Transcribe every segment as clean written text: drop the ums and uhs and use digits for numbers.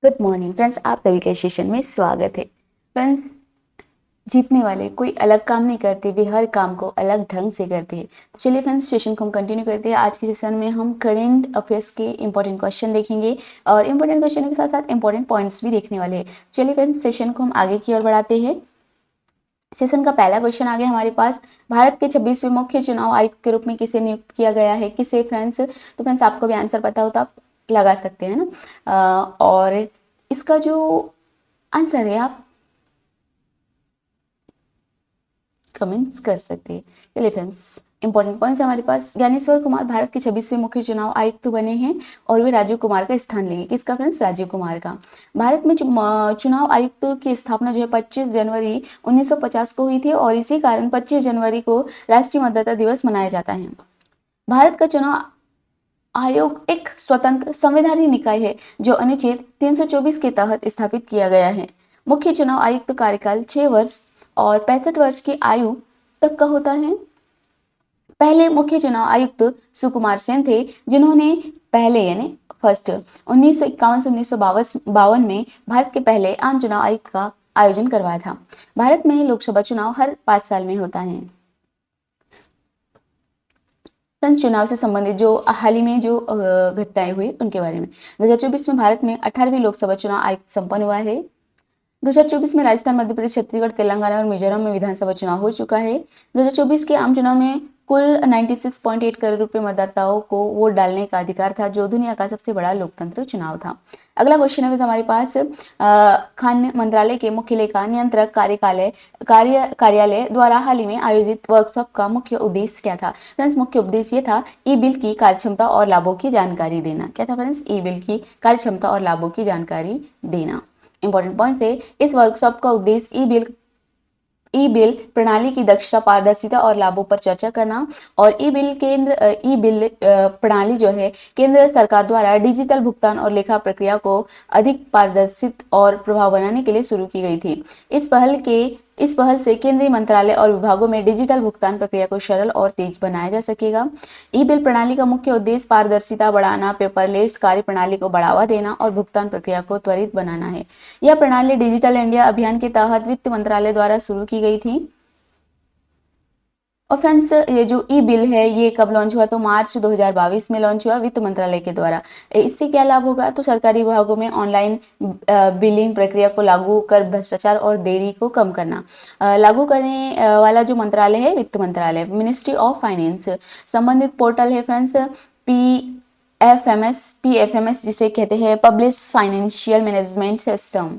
Good morning friends, आप सभी के सेशन में स्वागत है। फ्रेंड्स, जीतने वाले कोई अलग काम नहीं करते, वे हर काम को अलग ढंग से करते हैं। तो चलिए फ्रेंड्स, सेशन को हम कंटिन्यू करते हैं। आज के सेशन में हम करेंट अफेयर्स के इंपॉर्टेंट क्वेश्चन देखेंगे और इंपॉर्टेंट क्वेश्चन के साथ साथ इंपॉर्टेंट पॉइंट्स भी देखने वाले हैं। चलिए फ्रेंड्स, सेशन को हम आगे की ओर बढ़ाते हैं। सेशन का पहला क्वेश्चन आ गया हमारे पास। भारत के 26वें मुख्य चुनाव आयुक्त के रूप में किसे नियुक्त किया गया है? किसे फ्रेंड्स? तो फ्रेंड्स, आपको भी आंसर पता हो तो आप लगा सकते हैं ना। और इसका जो आंसर है आप कमेंट्स कर सकते हैं। चलिए फ्रेंड्स, इंपॉर्टेंट पॉइंट्स हमारे पास। ज्ञानेश्वर कुमार भारत के 26वें मुख्य चुनाव आयुक्त बने हैं और वे राजीव कुमार का स्थान लेंगे। किसका फ्रेंड्स? राजीव कुमार का। भारत में चुनाव आयुक्त की स्थापना जो है 25 जनवरी 1950 को हुई थी और इसी कारण 25 जनवरी को राष्ट्रीय मतदाता दिवस मनाया जाता है। भारत का चुनाव आयोग एक स्वतंत्र संवैधानिक निकाय है जो अनुच्छेद 324 के तहत स्थापित किया गया है। मुख्य चुनाव आयुक्त कार्यकाल 6 वर्ष और 65 वर्ष की आयु तक का होता है। पहले मुख्य चुनाव आयुक्त सुकुमार सेन थे, जिन्होंने पहले यानी फर्स्ट 1951 से 1952 में भारत के पहले आम चुनाव आयुक्त का आयोजन करवाया था। भारत में लोकसभा चुनाव हर 5 साल में होता है। फ्रेंड्स, चुनाव से संबंधित जो हाल ही में जो घटनाएं हुई उनके बारे में। 2024 में भारत में 18वीं लोकसभा चुनाव आयुक्त संपन्न हुआ है। 2024 में राजस्थान, मध्य प्रदेश, छत्तीसगढ़, तेलंगाना और मिजोरम में विधानसभा चुनाव हो चुका है। 2024 के आम चुनाव में कुल 96.8 करोड़ रुपए मतदाताओं को वोट डालने का अधिकार था, जो दुनिया का सबसे बड़ा लोकतंत्र चुनाव था। अगला क्वेश्चन है हमारे पास। खाद्य मंत्रालय के मुख्य लेखा नियंत्रक कार्यालय द्वारा हाल ही में आयोजित वर्कशॉप का मुख्य उद्देश्य क्या था? फ्रेंड्स, मुख्य उद्देश्य ये था ई बिल की कार्यक्षमता और लाभों की जानकारी देना। क्या था फ्रेंड्स? ई बिल की कार्यक्षमता और लाभों की जानकारी देना। इंपॉर्टेंट पॉइंट है, इस वर्कशॉप का उद्देश्य ई बिल प्रणाली की दक्षता, पारदर्शिता और लाभों पर चर्चा करना और ई बिल प्रणाली जो है केंद्र सरकार द्वारा डिजिटल भुगतान और लेखा प्रक्रिया को अधिक पारदर्शित और प्रभाव बनाने के लिए शुरू की गई थी। इस पहल से केंद्रीय मंत्रालय और विभागों में डिजिटल भुगतान प्रक्रिया को सरल और तेज बनाया जा सकेगा। ई बिल प्रणाली का मुख्य उद्देश्य पारदर्शिता बढ़ाना, पेपरलेस कार्य प्रणाली को बढ़ावा देना और भुगतान प्रक्रिया को त्वरित बनाना है। यह प्रणाली डिजिटल इंडिया अभियान के तहत वित्त मंत्रालय द्वारा शुरू की गई थी। और फ्रेंड्स, ये जो ई बिल है ये कब लॉन्च हुआ? तो मार्च 2022 में लॉन्च हुआ वित्त मंत्रालय के द्वारा। इससे क्या लाभ होगा? तो सरकारी विभागों में ऑनलाइन बिलिंग प्रक्रिया को लागू कर भ्रष्टाचार और देरी को कम करना। लागू करने वाला जो मंत्रालय है वित्त मंत्रालय, मिनिस्ट्री ऑफ फाइनेंस। संबंधित पोर्टल है फ्रेंड्स PFMS जिसे कहते हैं पब्लिश फाइनेंशियल मैनेजमेंट सिस्टम।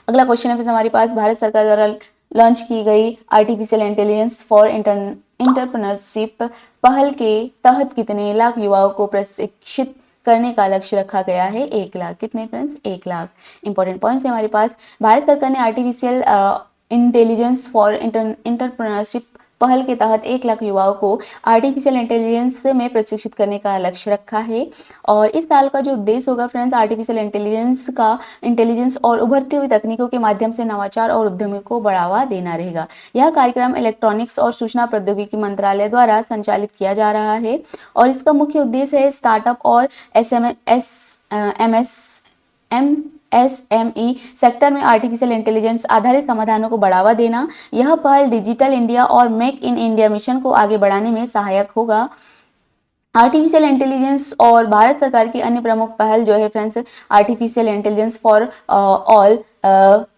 अगला क्वेश्चन है हमारे पास। भारत सरकार द्वारा लॉन्च की गई आर्टिफिशियल इंटेलिजेंस फॉर एंटरप्रेन्योरशिप पहल के तहत कितने लाख युवाओं को प्रशिक्षित करने का लक्ष्य रखा गया है? 1 लाख। कितने फ्रेंड्स? 1 लाख। इंपॉर्टेंट पॉइंट्स है हमारे पास। भारत सरकार ने आर्टिफिशियल इंटेलिजेंस फॉर एंटरप्रेन्योरशिप पहल के तहत 1 लाख युवाओं को आर्टिफिशियल इंटेलिजेंस में प्रशिक्षित करने का लक्ष्य रखा है। और इस साल का जो उद्देश्य होगा फ्रेंड्स, आर्टिफिशियल इंटेलिजेंस और उभरती हुई तकनीकों के माध्यम से नवाचार और उद्यमी को बढ़ावा देना रहेगा। यह कार्यक्रम इलेक्ट्रॉनिक्स और सूचना प्रौद्योगिकी मंत्रालय द्वारा संचालित किया जा रहा है और इसका मुख्य उद्देश्य है स्टार्टअप और एमएसएमई सेक्टर में आर्टिफिशियल इंटेलिजेंस आधारित समाधानों को बढ़ावा देना। यह पहल डिजिटल इंडिया और मेक इन इंडिया मिशन को आगे बढ़ाने में सहायक होगा। आर्टिफिशियल इंटेलिजेंस और भारत सरकार की अन्य प्रमुख पहल जो है friends, artificial intelligence for all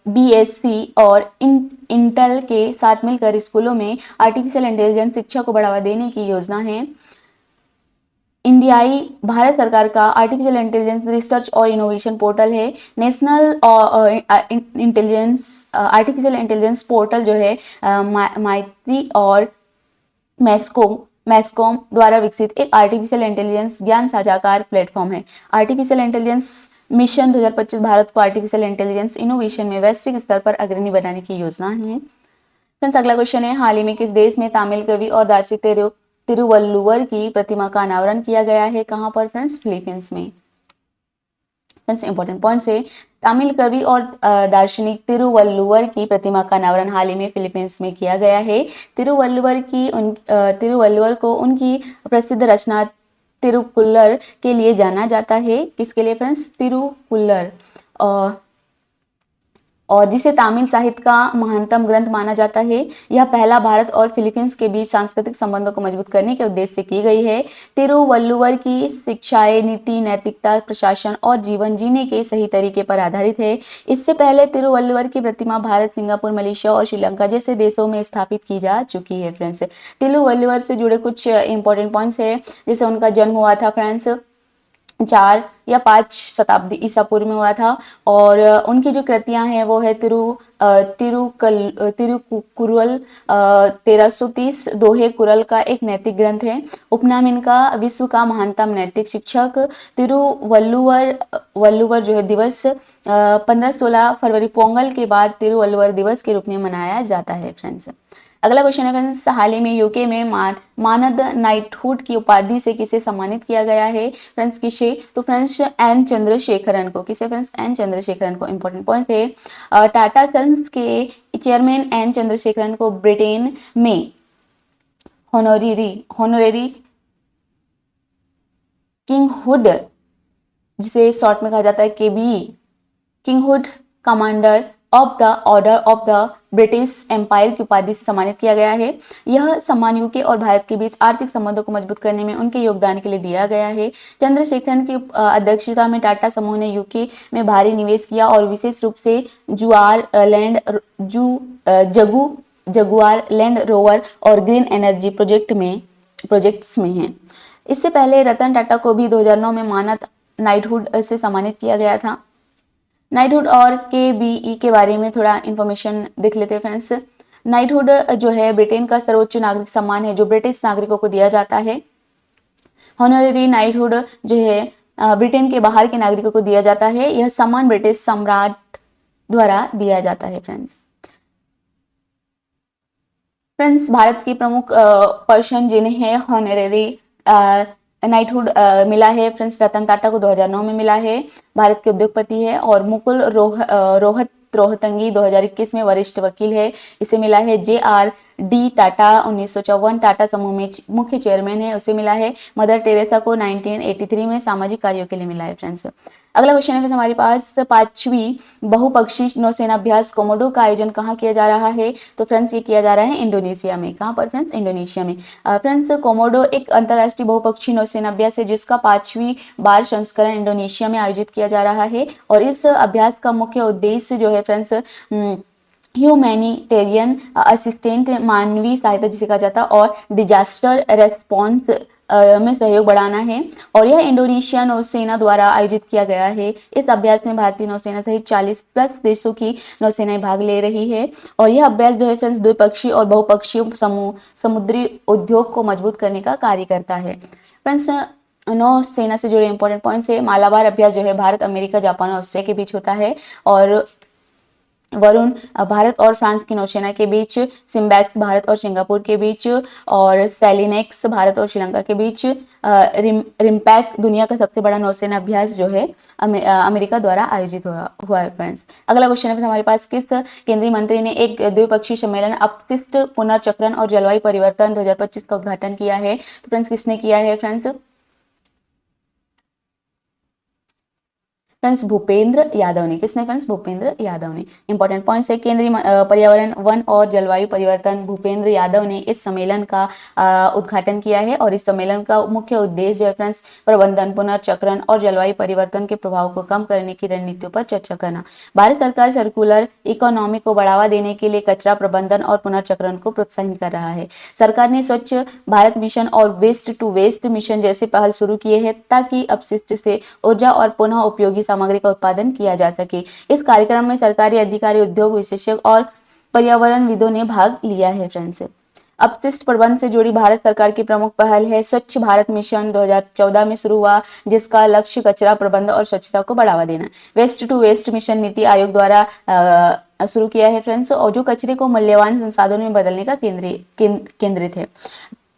BSc और इंटेल के साथ मिलकर स्कूलों में आर्टिफिशियल इंटेलिजेंस शिक्षा को बढ़ावा देने की योजना है। इंडियाई भारत सरकार का आर्टिफिशियल इंटेलिजेंस रिसर्च और इनोवेशन पोर्टल है। नेशनल आर्टिफिशियल इंटेलिजेंस पोर्टल जो है माइत्री और मैस्कॉम द्वारा विकसित एक आर्टिफिशियल इंटेलिजेंस ज्ञान साझाकार प्लेटफॉर्म है। आर्टिफिशियल इंटेलिजेंस मिशन 2025 भारत को आर्टिफिशियल इंटेलिजेंस इनोवेशन में वैश्विक स्तर पर अग्रणी बनाने की योजना है। फ्रेंड्स, अगला क्वेश्चन है, हाल ही में किस देश में तमिल कवि और दार्शनिक तिरुवल्लुवर की प्रतिमा का अनावरण किया गया है? कहां पर फ्रेंड्स? फिलीपींस में। फ्रेंड्स, इंपॉर्टेंट पॉइंट्स है, तमिल कवि और दार्शनिक तिरुवल्लुवर की प्रतिमा का अनावरण हाल ही में फिलीपींस में किया गया है। तिरुवल्लुवर को उनकी प्रसिद्ध रचना तिरुक्कुलर के लिए जाना जाता है। किसके लिए फ्रेंड्स? तिरुक्कुलर। और जिसे तमिल साहित्य का महानतम ग्रंथ माना जाता है। यह पहला भारत और फिलीपींस के बीच सांस्कृतिक संबंधों को मजबूत करने के उद्देश्य से की गई है। तिरुवल्लुवर की शिक्षाएं नीति, नैतिकता, प्रशासन और जीवन जीने के सही तरीके पर आधारित है। इससे पहले तिरुवल्लुवर की प्रतिमा भारत, सिंगापुर, मलेशिया और श्रीलंका जैसे देशों में स्थापित की जा चुकी है। फ्रेंड्स, तिरुवल्लुवर से जुड़े कुछ इंपॉर्टेंट पॉइंट्स है। जैसे उनका जन्म हुआ था फ्रेंड्स 4 या 5 शताब्दी ईसा पूर्व में हुआ था। और उनकी जो कृतियां हैं वो है तिरुकुरल 1330, दोहे कुरल का एक नैतिक ग्रंथ है। उपनाम इनका विश्व का महानतम नैतिक शिक्षक। तिरुवल्लुवर जो है दिवस 15-16 फरवरी पोंगल के बाद तिरुवल्लुवर दिवस के रूप में मनाया जाता है। फ्रेंड्स, अगला क्वेश्चन है फ्रेंड्स, हाल ही में यूके में मानद नाइटहुड की उपाधि से किसे सम्मानित किया गया है? फ्रेंड्स, किसे? तो फ्रेंड्स एन चंद्रशेखरन को। किसे फ्रेंड्स? एन चंद्रशेखरन को। इंपॉर्टेंट पॉइंट है, टाटा सन्स के चेयरमैन एन चंद्रशेखरन को ब्रिटेन में होनोरेरी किंगहुड, जिसे शॉर्ट में कहा जाता है KBE, kinghood commander of the Order of the British Empire की उपाधि से सम्मानित किया गया है। यह सम्मान यूके और भारत के बीच आर्थिक संबंधों को मजबूत करने में उनके योगदान के लिए दिया गया है। चंद्रशेखरन की अध्यक्षता में टाटा समूह ने यूके में भारी निवेश किया और विशेष रूप से जगुआर लैंड रोवर और ग्रीन एनर्जी प्रोजेक्ट्स में है। इससे पहले रतन टाटा को भी 2009 में मानद नाइटहुड से सम्मानित किया गया था। नाइटहुड और केबीई के बारे में थोड़ा इंफॉर्मेशन देख लेते हैं फ्रेंड्स। नाइटहुड जो है ब्रिटेन का सर्वोच्च नागरिक सम्मान है जो ब्रिटिश नागरिकों को दिया जाता है। हॉनरेरी नाइटहुड जो है ब्रिटेन के बाहर के नागरिकों को दिया जाता है। यह सम्मान ब्रिटिश सम्राट द्वारा दिया जाता है। फ्रेंड्स, भारत के प्रमुख पर्सन जिन्हें हॉनरेरी नाइटहुड मिला है फ्रेंड्स, रतन टाटा को 2009 में मिला है, भारत के उद्योगपति है। और मुकुल रोहतंगी 2021 में वरिष्ठ वकील है, इसे मिला है। JR-D टाटा 1954 टाटा समूह में मुख्य चेयरमैन है, उसे मिला है। मदर टेरेसा को 1983 में सामाजिक कार्यों के लिए मिला है। फ्रेंड्स, अगला क्वेश्चन है हमारे पास, 5वीं बहुपक्षीय नौसेना अभ्यास कोमोडो का आयोजन कहाँ किया जा रहा है? तो फ्रेंड्स ये किया जा रहा है इंडोनेशिया में। कहाँ पर फ्रेंड्स? इंडोनेशिया में। फ्रेंड्स, कोमोडो एक अंतर्राष्ट्रीय बहुपक्षीय नौसेना अभ्यास है जिसका 5वीं बार संस्करण इंडोनेशिया में आयोजित किया जा रहा है। और इस अभ्यास का मुख्य उद्देश्य जो है फ्रेंड्स ह्यूमैनिटेरियन असिस्टेंट, मानवीय सहायता जिसे कहा जाता है, और डिजास्टर रेस्पॉन्स में सहयोग बढ़ाना है। और यह इंडोनेशिया नौसेना द्वारा आयोजित किया गया है। इस अभ्यास में भारतीय नौसेना सहित 40+ देशों की नौसेनाएं भाग ले रही है। और यह अभ्यास जो है फ्रेंड्स द्विपक्षीय और बहुपक्षीय समुद्री उद्योग को मजबूत करने का कार्य करता है। फ्रेंड्स, नौसेना से जुड़े इंपॉर्टेंट पॉइंट्स है, मालाबार अभ्यास जो है भारत, अमेरिका, जापान और ऑस्ट्रेलिया के बीच होता है। और वरुण भारत और फ्रांस की नौसेना के बीच, सिम्बैक्स भारत और सिंगापुर के बीच, और सेलिनेक्स भारत और श्रीलंका के बीच, रिम्पैक दुनिया का सबसे बड़ा नौसेना अभ्यास जो है अमेरिका द्वारा आयोजित हुआ है। फ्रेंड्स, अगला क्वेश्चन है हमारे पास, किस केंद्रीय मंत्री ने एक द्विपक्षीय सम्मेलन अपशिष्ट पुनर्चक्रण और जलवायु परिवर्तन 2025 का उद्घाटन किया है? तो फ्रेंड्स किसने किया है? फ्रेंड्स भूपेंद्र यादव ने। किसने? फ्रेंड्स भूपेंद्र यादव ने। इंपॉर्टेंट पॉइंट्स है, केंद्रीय पर्यावरण, वन और जलवायु परिवर्तन भूपेंद्र यादव ने इस सम्मेलन का उद्घाटन किया है। और इस सम्मेलन का मुख्य उद्देश्य जो है फ्रेंड्स प्रबंधन, पुनर्चक्रण और जलवायु परिवर्तन के प्रभाव को कम करने की रणनीतियों पर चर्चा करना। भारत सरकार सर्कुलर इकोनॉमी को बढ़ावा देने के लिए कचरा प्रबंधन और पुनर्चक्रण को प्रोत्साहित कर रहा है। सरकार ने स्वच्छ भारत मिशन और वेस्ट टू वेस्ट मिशन जैसे पहल शुरू किए हैं ताकि अपशिष्ट से ऊर्जा और पुनः उपयोगी सामग्री का उत्पादन किया जा सके। इस कार्यक्रम में सरकारी अधिकारी, उद्योग विशेषज्ञ और पर्यावरणविदों ने भाग लिया है। फ्रेंड्स, अपशिष्ट प्रबंधन से जुड़ी भारत सरकार की प्रमुख पहल है स्वच्छ भारत मिशन, 2014 में शुरू हुआ, जिसका लक्ष्य कचरा प्रबंधन और स्वच्छता को बढ़ावा देना। Waste to waste mission NITI Aayog द्वारा शुरू किया है फ्रेंड्स, और जो कचरे को मूल्यवान संसाधनों में बदलने का केंद्रित है।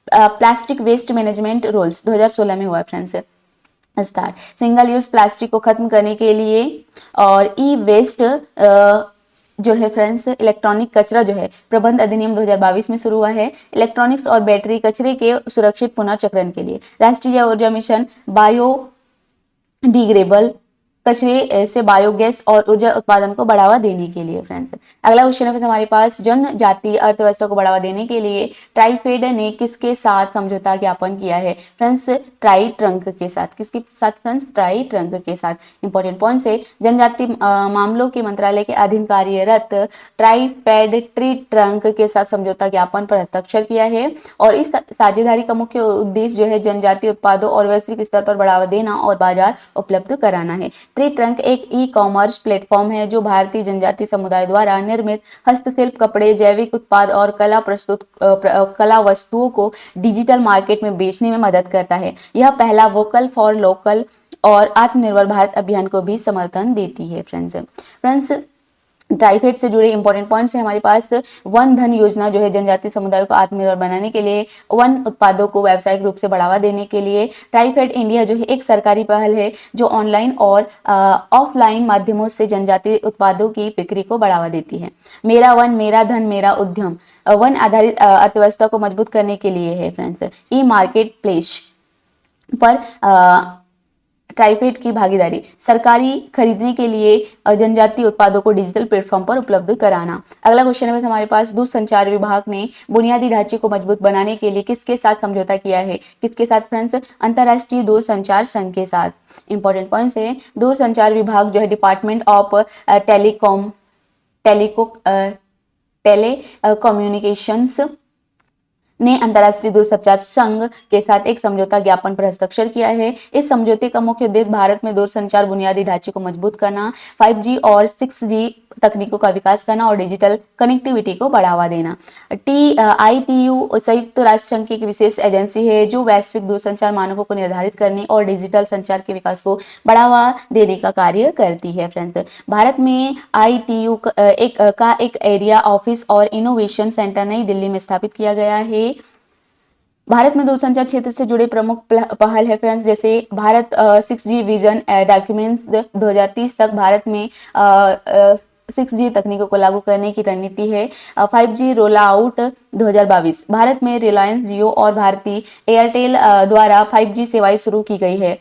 प्लास्टिक वेस्ट मैनेजमेंट रूल्स 2016 में हुआ है friends start. Single use plastic को खत्म करने के लिए और ई वेस्ट जो है फ्रेंड्स इलेक्ट्रॉनिक कचरा जो है प्रबंध अधिनियम 2022 में शुरू हुआ है इलेक्ट्रॉनिक्स और बैटरी कचरे के सुरक्षित पुनर्चक्रण के लिए। राष्ट्रीय ऊर्जा मिशन बायो डिग्रेडेबल कचरे से बायोगैस और ऊर्जा उत्पादन को बढ़ावा देने के लिए। फ्रेंड्स अगला क्वेश्चन है हमारे पास, जनजातीय अर्थव्यवस्था को बढ़ावा देने के लिए ट्राइफेड ने किसके साथ समझौता ज्ञापन किया है? फ्रेंड्स ट्राई ट्रंक के साथ। किसके साथ फ्रेंड्स? ट्राई ट्रंक के साथ। इंपॉर्टेंट पॉइंट है, जनजातीय मामलों के मंत्रालय के अधीन कार्यरत ट्राइफेड ट्री ट्रंक के साथ समझौता ज्ञापन पर हस्ताक्षर किया है और इस साझेदारी का मुख्य उद्देश्य जो है जनजातीय उत्पादों और वैश्विक स्तर पर बढ़ावा देना और बाजार उपलब्ध कराना है। ट्री ट्रंक एक ई कॉमर्स प्लेटफॉर्म है जो भारतीय जनजातीय समुदाय द्वारा निर्मित हस्तशिल्प, कपड़े, जैविक उत्पाद और कला वस्तुओं को डिजिटल मार्केट में बेचने में मदद करता है। यह पहला वोकल फॉर लोकल और आत्मनिर्भर भारत अभियान को भी समर्थन देती है। फ्रेंड्स ट्राइफेड से जुड़े इंपॉर्टेंट पॉइंट्स है हमारे पास। वन धन योजना जो है जनजातीय समुदायों को आत्मनिर्भर बनाने के लिए, वन उत्पादों को व्यावसायिक रूप से बढ़ावा देने के लिए। ट्राइफेड इंडिया जो है एक सरकारी पहल है जो ऑनलाइन और ऑफलाइन माध्यमों से जनजातीय उत्पादों की बिक्री को बढ़ावा देती है। मेरा वन मेरा धन मेरा उद्यम वन आधारित अर्थव्यवस्था को मजबूत करने के लिए है। फ्रेंड्स ई मार्केट प्लेस पर ट्राइफेड की भागीदारी, सरकारी खरीदने के लिए जनजातीय उत्पादों को डिजिटल प्लेटफॉर्म पर उपलब्ध कराना। अगला क्वेश्चन है हमारे पास, दूरसंचार विभाग ने बुनियादी ढांचे को मजबूत बनाने के लिए किसके साथ समझौता किया है? किसके साथ फ्रेंड्स? अंतरराष्ट्रीय दूरसंचार संघ के साथ। इंपॉर्टेंट पॉइंट्स है, दूरसंचार विभाग जो है डिपार्टमेंट ऑफ टेली कम्युनिकेशंस ने अंतरराष्ट्रीय दूरसंचार संघ के साथ एक समझौता ज्ञापन पर हस्ताक्षर किया है। इस समझौते का मुख्य उद्देश्य भारत में दूरसंचार बुनियादी ढांचे को मजबूत करना, 5G और 6G तकनीकों का विकास करना और डिजिटल कनेक्टिविटी को बढ़ावा देना। ITU संयुक्त राष्ट्र संघ की एक विशेष एजेंसी है जो वैश्विक दूरसंचार मानकों को निर्धारित करने और डिजिटल संचार के विकास को बढ़ावा देने का कार्य करती है। फ्रेंड्स भारत में ITU का एक एरिया ऑफिस और इनोवेशन सेंटर नई दिल्ली में स्थापित किया गया है। भारत में दूरसंचार क्षेत्र से जुड़े प्रमुख पहल है फ्रेंड्स, जैसे भारत 6G विजन डॉक्यूमेंट्स 2030 तक भारत में 6G तकनीकों को लागू करने की रणनीति है। 5G रोल आउट 2022 भारत में रिलायंस जियो और भारती एयरटेल द्वारा 5G सेवाएं शुरू की गई है।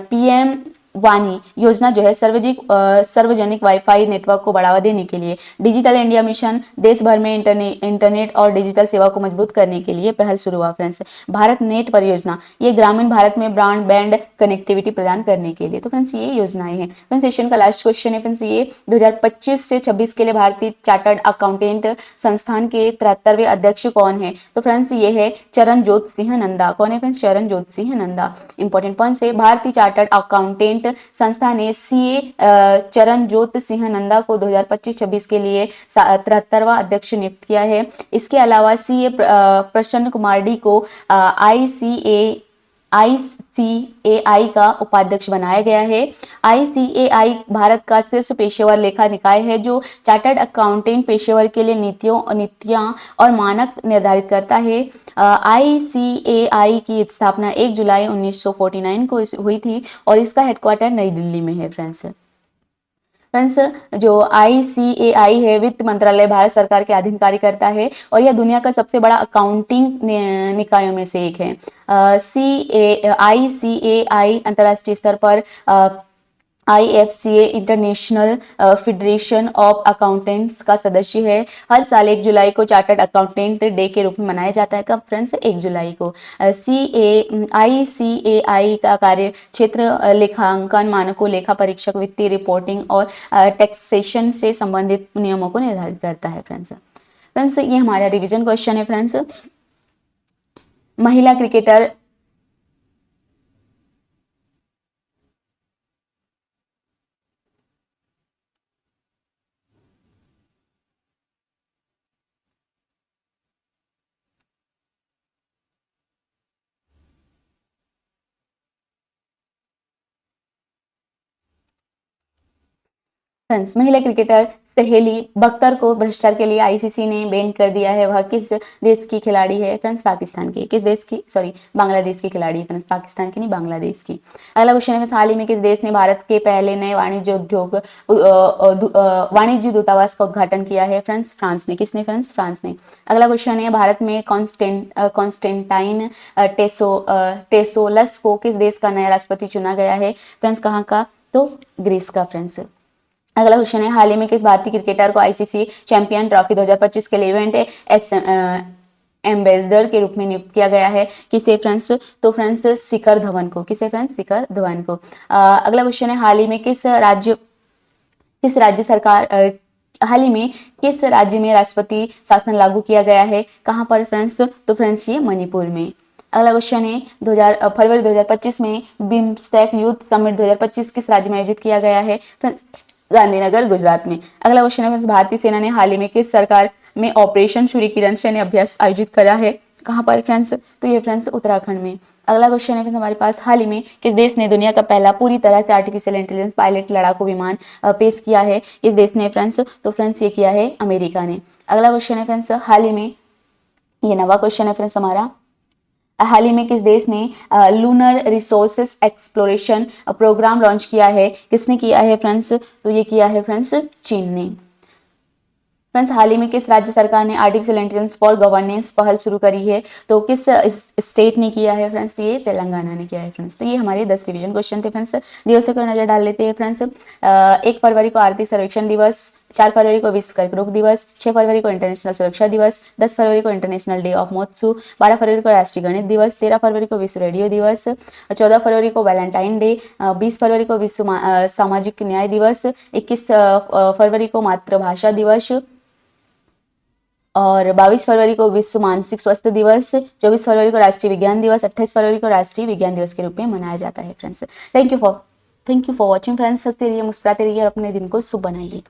PM वानी योजना जो है सार्वजनिक वाईफाई नेटवर्क को बढ़ावा देने के लिए। डिजिटल इंडिया मिशन देश भर में इंटरनेट और डिजिटल सेवा को मजबूत करने के लिए पहल शुरू हुआ। फ्रेंड्स भारत नेट परियोजना, ये ग्रामीण भारत में ब्रॉडबैंड कनेक्टिविटी प्रदान करने के लिए। तो फ्रेंड्स ये योजनाएं हैं। फ्रेंड्स सेशन का लास्ट क्वेश्चन है फ्रेंड्स, ये 2025 से 26 के लिए भारतीय चार्टर्ड अकाउंटेंट संस्थान के 73वें अध्यक्ष कौन है? तो फ्रेंड्स ये है चरणजोत सिंह नंदा। कौन है friends? Charanjot Singh Nanda. Important point से, भारतीय चार्टर्ड अकाउंटेंट संस्था ने CA चरणजोत सिंह नंदा को 2025-26 के लिए 73वां अध्यक्ष नियुक्त किया है। इसके अलावा CA प्रसन्न कुमार डी को ICAI का उपाध्यक्ष बनाया गया है। ICAI भारत का शीर्ष पेशेवर लेखा निकाय है जो चार्टर्ड अकाउंटेंट पेशेवर के लिए नीतियां और मानक निर्धारित करता है। ICAI की स्थापना 1 जुलाई 1949 को हुई थी और इसका हेडक्वार्टर नई दिल्ली में है। फ्रेंड्स जो ICAI है वित्त मंत्रालय भारत सरकार के अधीन कार्य करता है और यह दुनिया का सबसे बड़ा अकाउंटिंग निकायों में से एक है। ICAI अंतर्राष्ट्रीय स्तर पर IFCA international federation of accountants का सदस्य है। हर साल 1 जुलाई को चार्टर्ड अकाउंटेंट डे के रूप में मनाया जाता है। कब फ्रेंड्स? 1 जुलाई को। ICAI का कार्य क्षेत्र लेखांकन मानकों, लेखा परीक्षक, वित्तीय रिपोर्टिंग और टैक्सेशन से संबंधित नियमों को निर्धारित करता है। फ्रेंड्स ये हमारा रिवीजन क्वेश्चन है। फ्रेंड्स महिला क्रिकेटर फ्रेंड्स, महिला क्रिकेटर सहेली बख्तर को भ्रष्टाचार के लिए आईसीसी ने बैन कर दिया है। वह किस देश की खिलाड़ी है? फ्रेंड्स, पाकिस्तान की। किस देश की? सॉरी, बांग्लादेश की खिलाड़ी है फ्रेंड्स, पाकिस्तान की नहीं, बांग्लादेश की। अगला क्वेश्चन है, हाल ही में किस देश ने भारत के पहले नए वाणिज्य दूतावास का उद्घाटन किया है? फ्रेंड्स, फ्रांस ने। किसने? फ्रेंड्स, फ्रांस ने। अगला क्वेश्चन है, भारत में कॉन्स्टेंटाइन टेसोलस को किस देश का नया राष्ट्रपति चुना गया है? फ्रेंड्स, कहाँ का? तो ग्रीस का फ्रेंड्स। अगला क्वेश्चन है, हाल ही में किस भारतीय क्रिकेटर को आईसीसी चैंपियन ट्रॉफी 2025 के लिए इवेंट एम्बेसडर के रूप में नियुक्त किया गया है? किसे? फ्रेंड्स, तो फ्रेंड्स शिखर धवन को। किसे? फ्रेंड्स, शिखर धवन को। अगला क्वेश्चन है, हाल ही में किस राज्य में राष्ट्रपति शासन लागू किया गया है? कहां पर? फ्रेंड्स, तो फ्रेंड्स ये मणिपुर में। अगला क्वेश्चन है, फरवरी 2025 में बिम्स्टेक यूथ समिट 2025 किस राज्य में आयोजित किया गया है? फ्रेंड्स, गांधीनगर, गुजरात में। अगला क्वेश्चन है, भारतीय सेना ने हाल ही में किस सरकार में ऑपरेशन सूर्य किरण सैन्य अभ्यास आयोजित करा है? कहां पर? फ्रेंड्स, तो ये फ्रेंड्स उत्तराखंड में। अगला क्वेश्चन है हमारे पास, हाल ही में किस देश ने दुनिया का पहला पूरी तरह से आर्टिफिशियल इंटेलिजेंस पायलट लड़ाकू विमान पेश किया है? किस देश ने? फ्रेंड्स, तो फ्रेंड्स ये किया है अमेरिका ने। अगला क्वेश्चन है फ्रेंड्स, हाल ही में, ये नवा क्वेश्चन है फ्रेंड्स हमारा, हाल ही में किस देश ने lunar resources exploration programme launch किया है? किसने किया है? फ्रेंड्स, तो ये किया है फ्रेंड्स चीन ने। फ्रेंड्स, हाल ही में किस राज्य सरकार ने आर्टिफिशियल इंटेलिजेंस फॉर गवर्नेंस पहल शुरू करी है? तो किस स्टेट ने किया है? फ्रेंड्स, तो ये तेलंगाना ने किया है फ्रेंड्स। तो ये हमारे 10 रिवीजन क्वेश्चन थे फ्रेंड्स। दिवसों पर नजर डाल लेते हैं फ्रेंड्स। 1 फरवरी को आर्थिक सर्वेक्षण दिवस, 4 फरवरी को विश्व कर्करोग दिवस, 6 फरवरी को इंटरनेशनल सुरक्षा दिवस, 10 फरवरी को इंटरनेशनल डे ऑफ महोत्सव, 12 फरवरी को राष्ट्रीय गणित दिवस, 13 फरवरी को विश्व रेडियो दिवस, 14 फरवरी को वैलेंटाइन डे, 20 फरवरी को विश्व सामाजिक न्याय दिवस, 21 फरवरी को मातृभाषा दिवस और 22 फरवरी को विश्व मानसिक स्वास्थ्य दिवस, 24 फरवरी को राष्ट्रीय विज्ञान दिवस, 28 फरवरी को राष्ट्रीय विज्ञान दिवस के रूप में मनाया जाता है friends. Thank you for watching friends. हंसते रहिए, मुस्कुराते रहिए और अपने दिन को शुभ बनाइए।